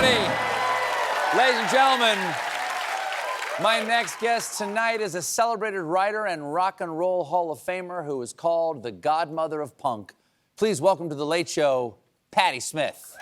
everybody. Ladies and gentlemen, my next guest tonight is a celebrated writer and rock and roll Hall of Famer who is called the godmother of punk. Please welcome to The Late Show, Patti Smith.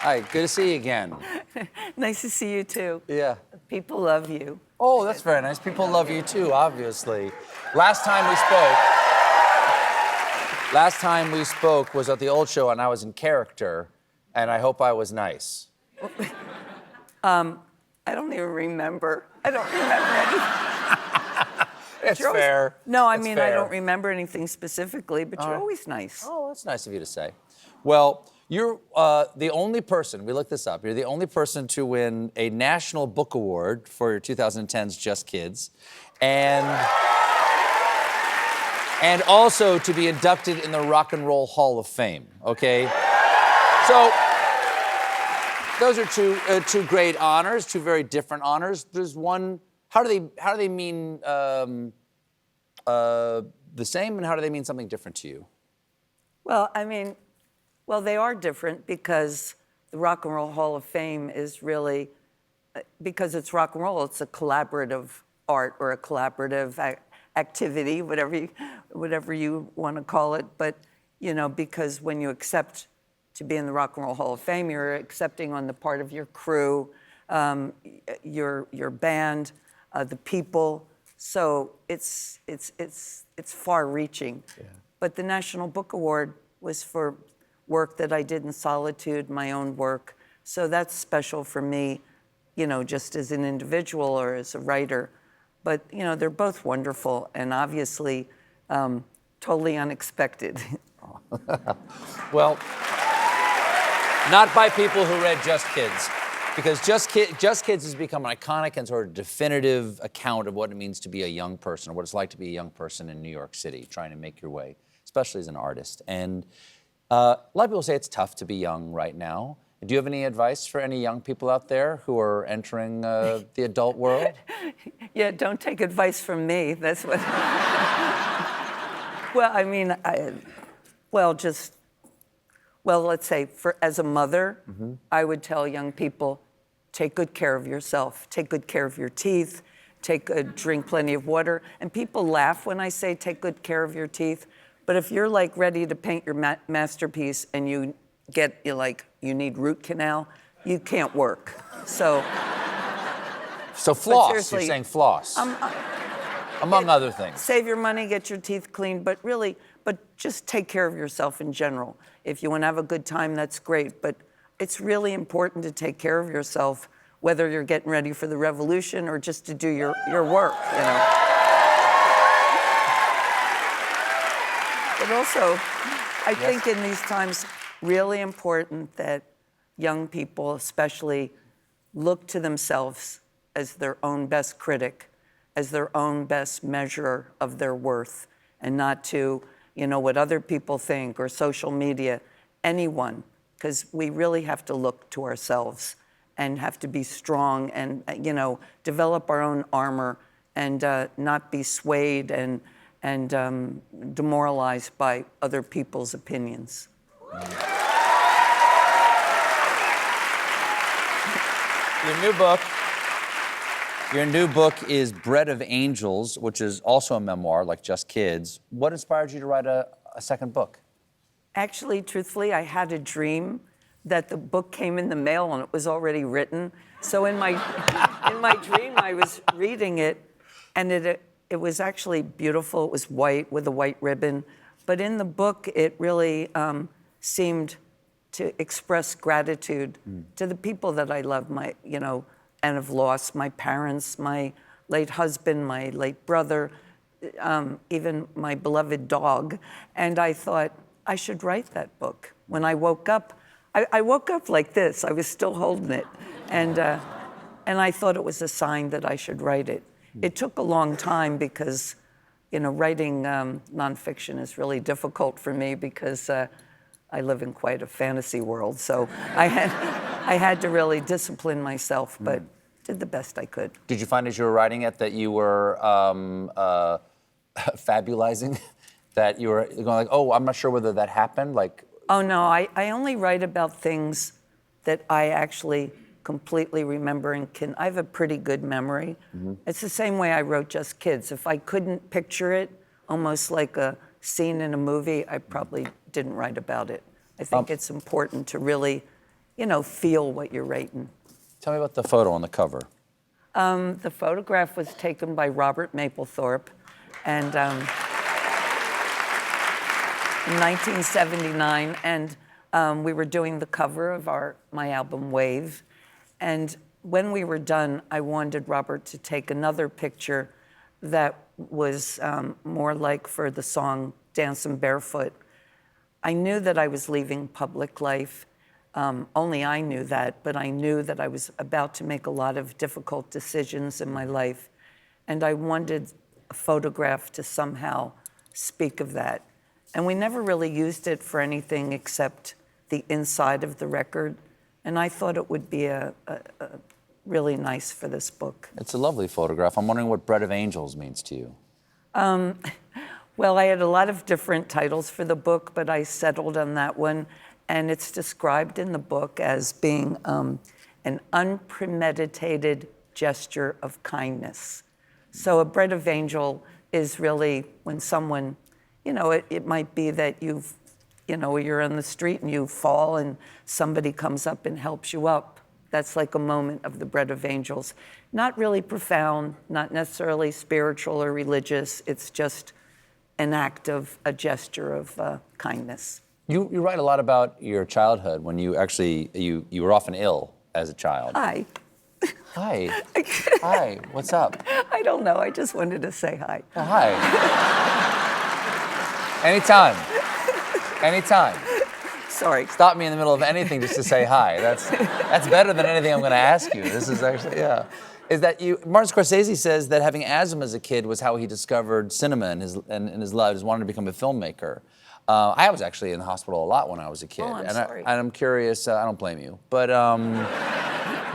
Hi, good to see you again. Nice to see you too. Yeah. People love you. Oh, that's very nice. People love you too, obviously. Last time we spoke was at the old show and I was in character, and I hope I was nice. I don't even remember. I don't remember anything. It's fair. No, I It's mean, fair. I don't remember anything specifically, but you're always nice. Oh, that's nice of you to say. Well, you're the only person, we looked this up, you're the only person to win a National Book Award for your 2010's Just Kids, and also to be inducted in the Rock and Roll Hall of Fame, okay? So, those are two great honors, two very different honors. There's one, how do they mean the same, and how do they mean something different to you? Well, I mean, they are different because the Rock and Roll Hall of Fame is really, because it's rock and roll, it's a collaborative art or a collaborative activity, whatever you want to call it. But, you know, because when you accept to be in the Rock and Roll Hall of Fame, you're accepting on the part of your crew, your band, the people. So it's far-reaching. Yeah. But the National Book Award was for work that I did in solitude, my own work. So that's special for me, you know, just as an individual or as a writer. But, you know, they're both wonderful and obviously totally unexpected. Well, not by people who read Just Kids, because Just Kids has become an iconic and sort of definitive account of what it means to be a young person, or what it's like to be a young person in New York City, trying to make your way, especially as an artist. And a lot of people say it's tough to be young right now. Do you have any advice for any young people out there who are entering the adult world? Yeah, don't take advice from me. That's what. Well, I mean, let's say, as a mother, I would tell young people, take good care of yourself, take good care of your teeth, drink plenty of water. And people laugh when I say take good care of your teeth. But if you're like ready to paint your masterpiece and you need root canal, you can't work. So floss, you're saying floss. Among other things. Save your money, get your teeth cleaned, but just take care of yourself in general. If you want to have a good time, that's great. But it's really important to take care of yourself, whether you're getting ready for the revolution or just to do your work, you know. But also, I think in these times, really important that young people especially look to themselves as their own best critic, as their own best measure of their worth, and not to, you know, what other people think or social media, anyone, because we really have to look to ourselves and have to be strong and, you know, develop our own armor and not be swayed and demoralized by other people's opinions. Your new book is Bread of Angels, which is also a memoir, like Just Kids. What inspired you to write a second book? Actually, truthfully, I had a dream that the book came in the mail and it was already written. So in my dream, I was reading it, and it was actually beautiful. It was white with a white ribbon. But in the book, it really seemed to express gratitude to the people that I love, and have lost, my parents, my late husband, my late brother, even my beloved dog. And I thought, I should write that book. When I woke up, I woke up like this. I was still holding it. And And I thought it was a sign that I should write it. It took a long time because, writing nonfiction is really difficult for me because I live in quite a fantasy world. So I had to really discipline myself, but did the best I could. Did you find as you were writing it that you were fabulizing? That you were going like, oh, I'm not sure whether that happened? Like, oh, no, I only write about things that I actually completely remember and I have a pretty good memory. It's the same way I wrote Just Kids. If I couldn't picture it, almost like a scene in a movie, I probably didn't write about it. I think it's important to really, feel what you're writing. Tell me about the photo on the cover. The photograph was taken by Robert Mapplethorpe, and in 1979, and we were doing the cover of my album Wave. And when we were done, I wanted Robert to take another picture that was more like for the song Dancin' Barefoot. I knew that I was leaving public life. Only I knew that, but I knew that I was about to make a lot of difficult decisions in my life. And I wanted a photograph to somehow speak of that. And we never really used it for anything except the inside of the record. And I thought it would be a really nice for this book. It's a lovely photograph. I'm wondering what Bread of Angels means to you. Well, I had a lot of different titles for the book, but I settled on that one. And it's described in the book as being an unpremeditated gesture of kindness. So a bread of angel is really when someone, it might be that you're on the street and you fall and somebody comes up and helps you up. That's like a moment of the bread of angels. Not really profound, not necessarily spiritual or religious. It's just an act of a gesture of kindness. You write a lot about your childhood when you actually, you were often ill as a child. Hi. Hi. Hi. What's up? I don't know. I just wanted to say hi. Oh, hi. Anytime. Anytime. Sorry. Stop me in the middle of anything just to say hi. That's better than anything I'm going to ask you. This is actually, yeah. Is that Martin Scorsese says that having asthma as a kid was how he discovered cinema in his life, he wanted to become a filmmaker. I was actually in the hospital a lot when I was a kid. Oh, I'm sorry. And I'm curious, I don't blame you, but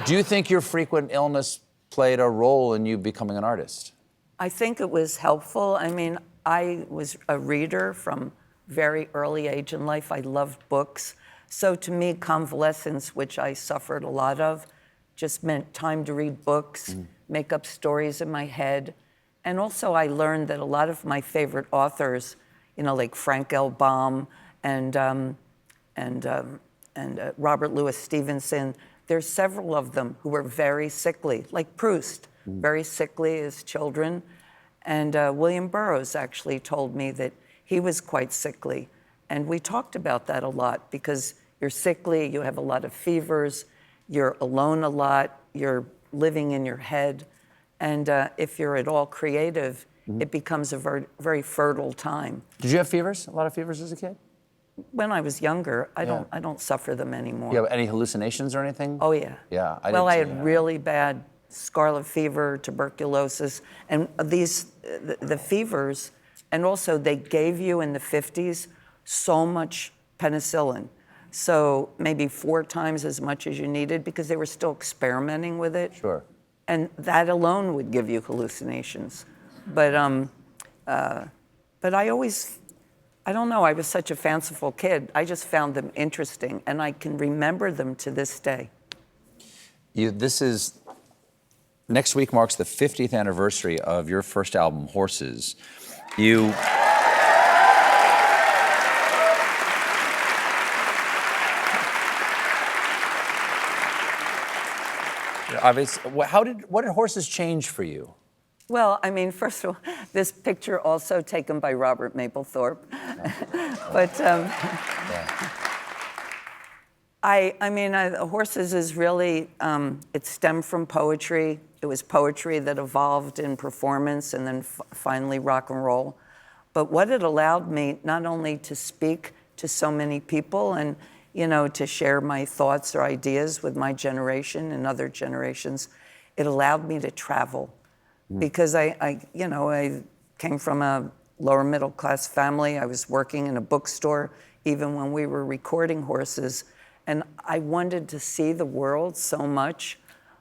do you think your frequent illness played a role in you becoming an artist? I think it was helpful. I mean, I was a reader from very early age in life. I loved books. So to me, convalescence, which I suffered a lot of, just meant time to read books, make up stories in my head. And also I learned that a lot of my favorite authors, like Frank L. Baum and Robert Louis Stevenson, there's several of them who were very sickly, like Proust, very sickly as children. And William Burroughs actually told me that he was quite sickly. And we talked about that a lot because you're sickly, you have a lot of fevers, you're alone a lot, you're living in your head. And if you're at all creative, it becomes a very, very fertile time. Did you have fevers? A lot of fevers as a kid? When I was younger, I don't suffer them anymore. You have any hallucinations or anything? Oh, yeah. Yeah, I had really bad scarlet fever, tuberculosis, and the fevers, and also they gave you in the 50s so much penicillin. So maybe 4 times as much as you needed because they were still experimenting with it. Sure. And that alone would give you hallucinations. But I don't know, I was such a fanciful kid. I just found them interesting, and I can remember them to this day. Next week marks the 50th anniversary of your first album, Horses. Obviously, what did Horses change for you? Well, I mean, first of all, this picture also taken by Robert Mapplethorpe. But I mean, Horses is really, it stemmed from poetry. It was poetry that evolved in performance and then finally rock and roll. But what it allowed me, not only to speak to so many people and, to share my thoughts or ideas with my generation and other generations, it allowed me to travel because I came from a lower middle class family. I was working in a bookstore even when we were recording horses. And I wanted to see the world so much,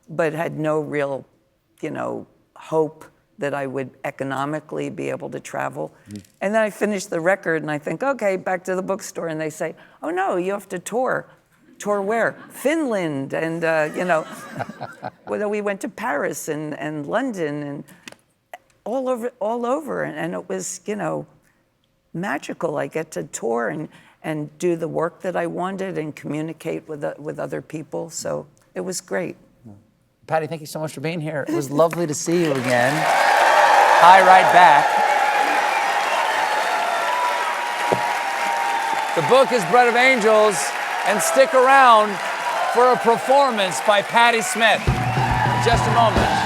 but had no real, hope that I would economically be able to travel. And then I finished the record and I think, okay, back to the bookstore. And they say, oh no, you have to tour. Tour where? Finland. And, well, we went to Paris and London and all over. And it was, magical. I get to tour and do the work that I wanted and communicate with other people. So it was great. Patti, thank you so much for being here. It was lovely to see you again. Hi, right back. The book is Bread of Angels, and stick around for a performance by Patti Smith in just a moment.